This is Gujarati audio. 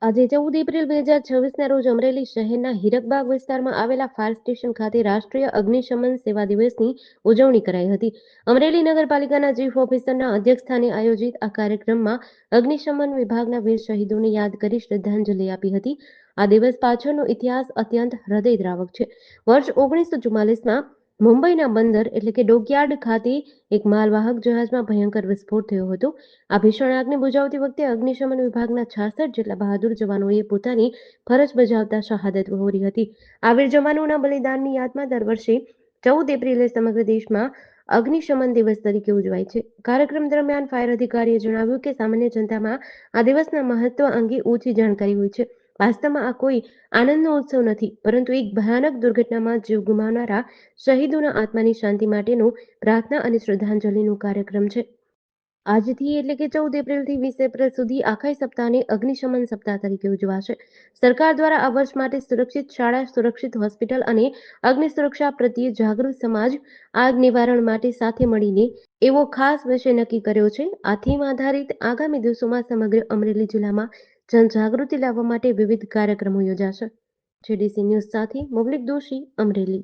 આજે 14 એપ્રિલ 2026ના રોજ અમરેલી શહેરના હીરકબાગ વિસ્તારમાં આવેલા ફાયર સ્ટેશન ખાતે રાષ્ટ્રીય અગ્નિશમન સેવા દિવસની ઉજવણી કરાઈ હતી. અમરેલી નગરપાલિકાના ચીફ ઓફિસરના અધ્યક્ષસ્થાને આયોજિત આ કાર્યક્રમમાં અગ્નિશમન વિભાગના વીર શહીદોને યાદ કરી શ્રદ્ધાંજલિ આપી હતી. આ દિવસ પાછળનો ઇતિહાસ અત્યંત હૃદયદ્રાવક છે. વર્ષ 1944માં મુંબઈના બંદર એટલે કે ડોકયાર્ડ ખાતે એક માલવાહક જહાજમાં ભયંકર વિસ્ફોટ થયો હતો. આ ભીષણ આગને બુઝાવતી વખતે અગ્નિશમન વિભાગના 66 જેટલા બહાદુર જવાનોએ પોતાની ફરજ બજાવતા શહાદત વહોરી હતી. આ વીર જવાનોના બલિદાનની યાદમાં દર વર્ષે 14 એપ્રિલે સમગ્ર દેશમાં અગ્નિશમન દિવસ તરીકે ઉજવાય છે. કાર્યક્રમ દરમિયાન ફાયર અધિકારીએ જણાવ્યું કે સામાન્ય જનતામાં આ દિવસના મહત્વ અંગે ઓછી જાણકારી હોય છે. વાસ્તવમાં આ કોઈ આનંદનો ઉત્સવ નથી, પરંતુ એક ભયાનક દુર્ઘટનામાં જીવ ગુમાવનારા શહીદોના આત્માની શાંતિ માટેનો પ્રાર્થના અને શ્રદ્ધાંજલિનો કાર્યક્રમ છે. આજથી એટલે કે 14 એપ્રિલથી 20 એપ્રિલ સુધી આખા સપ્તાહને અગ્નિશમન સપ્તાહ તરીકે ઉજવાશે. સરકાર દ્વારા આ વર્ષ માટે સુરક્ષિત શાળા, સુરક્ષિત હોસ્પિટલ અને અગ્નિ સુરક્ષા પ્રત્યે જાગૃત સમાજ આગ નિવારણ માટે સાથે મળીને એવો ખાસ વિષય નક્કી કર્યો છે. આ થીમ આધારિત આગામી દિવસોમાં સમગ્ર અમરેલી જિલ્લામાં જનજાગૃતિ લાવવા માટે વિવિધ કાર્યક્રમો યોજાશે. જેડીસી ન્યૂઝ સાથે મુબલિક દોશી, અમરેલી.